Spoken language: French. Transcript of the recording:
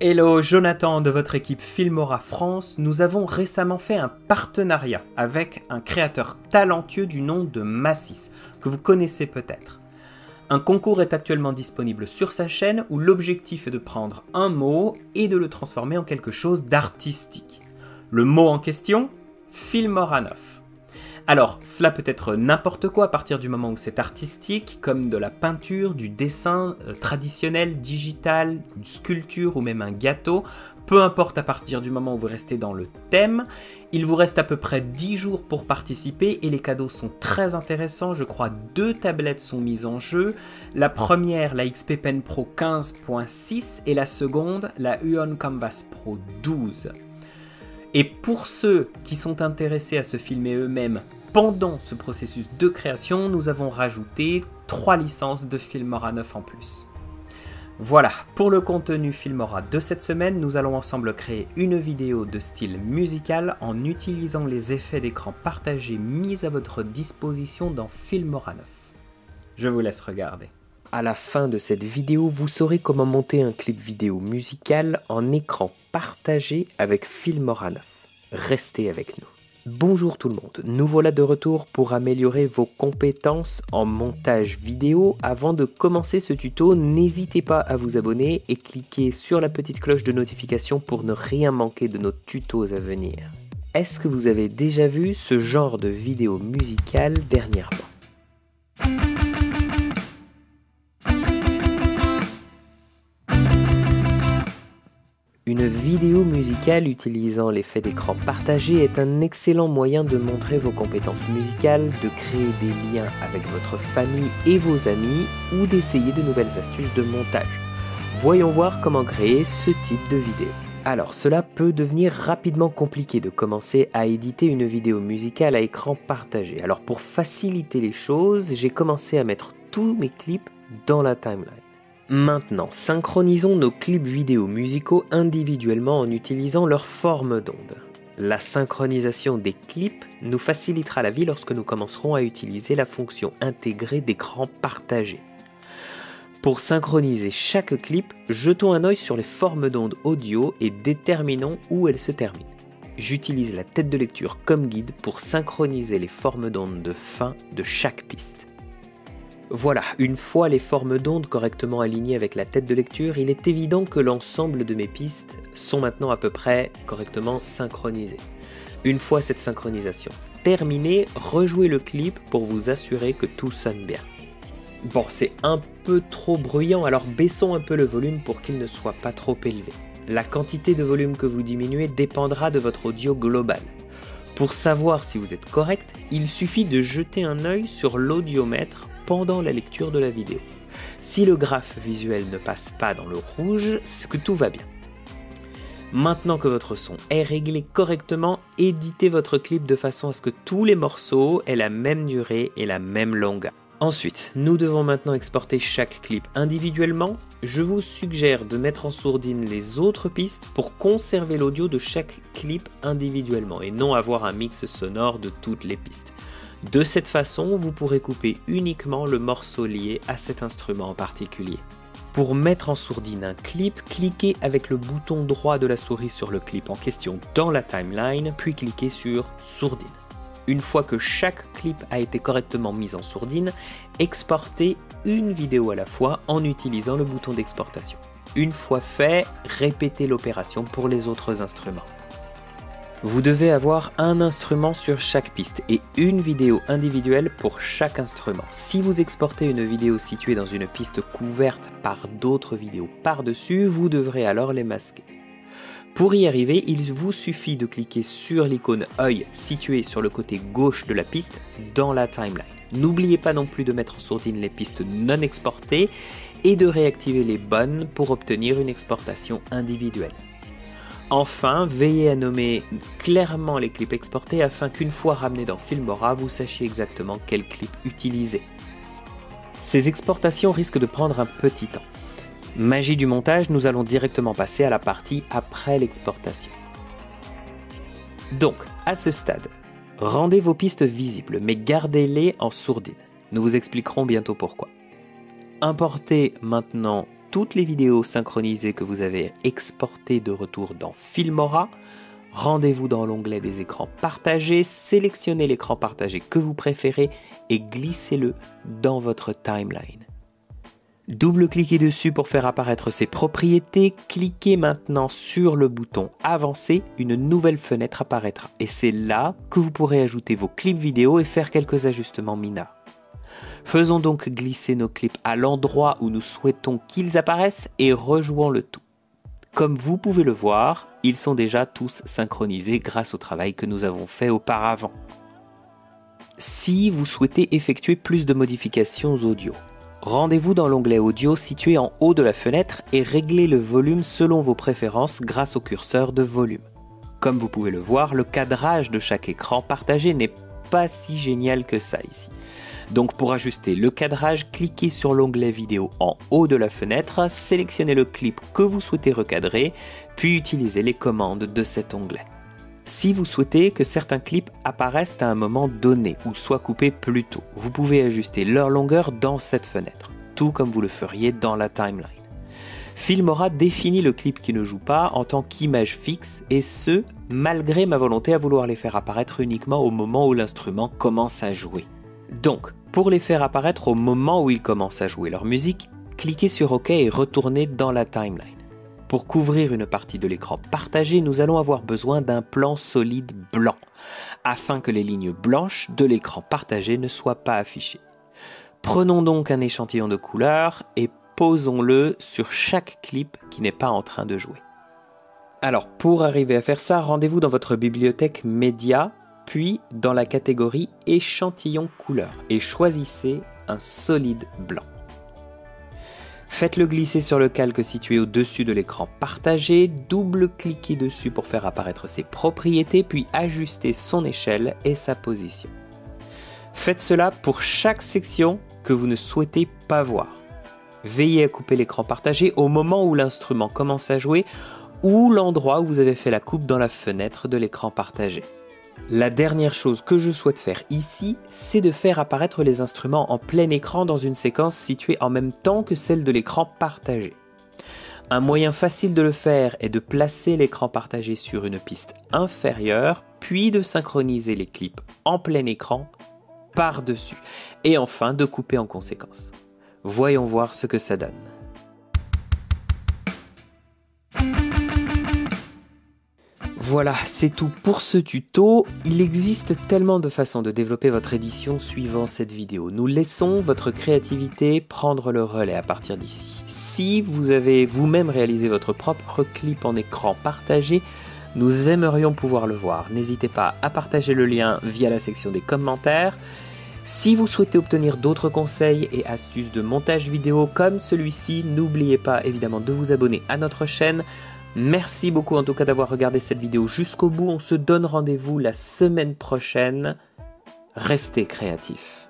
Hello, Jonathan de votre équipe Filmora France. Nous avons récemment fait un partenariat avec un créateur talentueux du nom de Massis, que vous connaissez peut-être. Un concours est actuellement disponible sur sa chaîne où l'objectif est de prendre un mot et de le transformer en quelque chose d'artistique. Le mot en question, Filmora 9. Alors, cela peut être n'importe quoi à partir du moment où c'est artistique, comme de la peinture, du dessin traditionnel, digital, une sculpture ou même un gâteau. Peu importe à partir du moment où vous restez dans le thème. Il vous reste à peu près 10 jours pour participer et les cadeaux sont très intéressants. Je crois 2 tablettes sont mises en jeu. La première, la XP Pen Pro 15.6 et la seconde, la Huion Canvas Pro 12. Et pour ceux qui sont intéressés à se filmer eux-mêmes pendant ce processus de création, nous avons rajouté 3 licences de Filmora 9 en plus. Voilà, pour le contenu Filmora de cette semaine, nous allons ensemble créer une vidéo de style musical en utilisant les effets d'écran partagés mis à votre disposition dans Filmora 9. Je vous laisse regarder. À la fin de cette vidéo, vous saurez comment monter un clip vidéo musical en écran partagé avec Filmora 9. Restez avec nous. Bonjour tout le monde, nous voilà de retour pour améliorer vos compétences en montage vidéo. Avant de commencer ce tuto, n'hésitez pas à vous abonner et cliquer sur la petite cloche de notification pour ne rien manquer de nos tutos à venir. Est-ce que vous avez déjà vu ce genre de vidéo musicale dernièrement ? Une vidéo musicale utilisant l'effet d'écran partagé est un excellent moyen de montrer vos compétences musicales, de créer des liens avec votre famille et vos amis ou d'essayer de nouvelles astuces de montage. Voyons voir comment créer ce type de vidéo. Alors, cela peut devenir rapidement compliqué de commencer à éditer une vidéo musicale à écran partagé. Alors, pour faciliter les choses, j'ai commencé à mettre tous mes clips dans la timeline. Maintenant, synchronisons nos clips vidéo musicaux individuellement en utilisant leur forme d'onde. La synchronisation des clips nous facilitera la vie lorsque nous commencerons à utiliser la fonction intégrée d'écran partagé. Pour synchroniser chaque clip, jetons un œil sur les formes d'onde audio et déterminons où elles se terminent. J'utilise la tête de lecture comme guide pour synchroniser les formes d'onde de fin de chaque piste. Voilà, une fois les formes d'onde correctement alignées avec la tête de lecture, il est évident que l'ensemble de mes pistes sont maintenant à peu près correctement synchronisées. Une fois cette synchronisation terminée, rejouez le clip pour vous assurer que tout sonne bien. Bon, c'est un peu trop bruyant, alors baissons un peu le volume pour qu'il ne soit pas trop élevé. La quantité de volume que vous diminuez dépendra de votre audio global. Pour savoir si vous êtes correct, il suffit de jeter un œil sur l'audiomètre pendant la lecture de la vidéo. Si le graphe visuel ne passe pas dans le rouge, c'est que tout va bien. Maintenant que votre son est réglé correctement, éditez votre clip de façon à ce que tous les morceaux aient la même durée et la même longueur. Ensuite, nous devons maintenant exporter chaque clip individuellement. Je vous suggère de mettre en sourdine les autres pistes pour conserver l'audio de chaque clip individuellement et non avoir un mix sonore de toutes les pistes. De cette façon, vous pourrez couper uniquement le morceau lié à cet instrument en particulier. Pour mettre en sourdine un clip, cliquez avec le bouton droit de la souris sur le clip en question dans la timeline, puis cliquez sur Sourdine. Une fois que chaque clip a été correctement mis en sourdine, exportez une vidéo à la fois en utilisant le bouton d'exportation. Une fois fait, répétez l'opération pour les autres instruments. Vous devez avoir un instrument sur chaque piste et une vidéo individuelle pour chaque instrument. Si vous exportez une vidéo située dans une piste couverte par d'autres vidéos par-dessus, vous devrez alors les masquer. Pour y arriver, il vous suffit de cliquer sur l'icône œil située sur le côté gauche de la piste dans la timeline. N'oubliez pas non plus de mettre en sourdine les pistes non exportées et de réactiver les bonnes pour obtenir une exportation individuelle. Enfin, veillez à nommer clairement les clips exportés afin qu'une fois ramenés dans Filmora, vous sachiez exactement quel clip utiliser. Ces exportations risquent de prendre un petit temps. Magie du montage, nous allons directement passer à la partie après l'exportation. Donc, à ce stade, rendez vos pistes visibles, mais gardez-les en sourdine. Nous vous expliquerons bientôt pourquoi. Importez maintenant toutes les vidéos synchronisées que vous avez exportées de retour dans Filmora. Rendez-vous dans l'onglet des écrans partagés, sélectionnez l'écran partagé que vous préférez et glissez-le dans votre timeline. Double-cliquez dessus pour faire apparaître ses propriétés, cliquez maintenant sur le bouton Avancer, une nouvelle fenêtre apparaîtra et c'est là que vous pourrez ajouter vos clips vidéo et faire quelques ajustements mineurs. Faisons donc glisser nos clips à l'endroit où nous souhaitons qu'ils apparaissent et rejouons le tout. Comme vous pouvez le voir, ils sont déjà tous synchronisés grâce au travail que nous avons fait auparavant. Si vous souhaitez effectuer plus de modifications audio, rendez-vous dans l'onglet Audio situé en haut de la fenêtre et réglez le volume selon vos préférences grâce au curseur de volume. Comme vous pouvez le voir, le cadrage de chaque écran partagé n'est pas si génial que ça ici. Donc pour ajuster le cadrage, cliquez sur l'onglet vidéo en haut de la fenêtre, sélectionnez le clip que vous souhaitez recadrer, puis utilisez les commandes de cet onglet. Si vous souhaitez que certains clips apparaissent à un moment donné ou soient coupés plus tôt, vous pouvez ajuster leur longueur dans cette fenêtre, tout comme vous le feriez dans la timeline. Filmora définit le clip qui ne joue pas en tant qu'image fixe et ce, malgré ma volonté à vouloir les faire apparaître uniquement au moment où l'instrument commence à jouer. Donc, pour les faire apparaître au moment où ils commencent à jouer leur musique, cliquez sur OK et retournez dans la timeline. Pour couvrir une partie de l'écran partagé, nous allons avoir besoin d'un plan solide blanc, afin que les lignes blanches de l'écran partagé ne soient pas affichées. Prenons donc un échantillon de couleurs et posons-le sur chaque clip qui n'est pas en train de jouer. Alors, pour arriver à faire ça, rendez-vous dans votre bibliothèque Média, puis dans la catégorie échantillon couleur et choisissez un solide blanc. Faites-le glisser sur le calque situé au-dessus de l'écran partagé, double-cliquez dessus pour faire apparaître ses propriétés, puis ajustez son échelle et sa position. Faites cela pour chaque section que vous ne souhaitez pas voir. Veillez à couper l'écran partagé au moment où l'instrument commence à jouer ou l'endroit où vous avez fait la coupe dans la fenêtre de l'écran partagé. La dernière chose que je souhaite faire ici, c'est de faire apparaître les instruments en plein écran dans une séquence située en même temps que celle de l'écran partagé. Un moyen facile de le faire est de placer l'écran partagé sur une piste inférieure, puis de synchroniser les clips en plein écran par-dessus, et enfin de couper en conséquence. Voyons voir ce que ça donne. Voilà, c'est tout pour ce tuto. Il existe tellement de façons de développer votre édition suivant cette vidéo. Nous laissons votre créativité prendre le relais à partir d'ici. Si vous avez vous-même réalisé votre propre clip en écran partagé, nous aimerions pouvoir le voir. N'hésitez pas à partager le lien via la section des commentaires. Si vous souhaitez obtenir d'autres conseils et astuces de montage vidéo comme celui-ci, n'oubliez pas évidemment de vous abonner à notre chaîne. Merci beaucoup en tout cas d'avoir regardé cette vidéo jusqu'au bout. On se donne rendez-vous la semaine prochaine. Restez créatifs.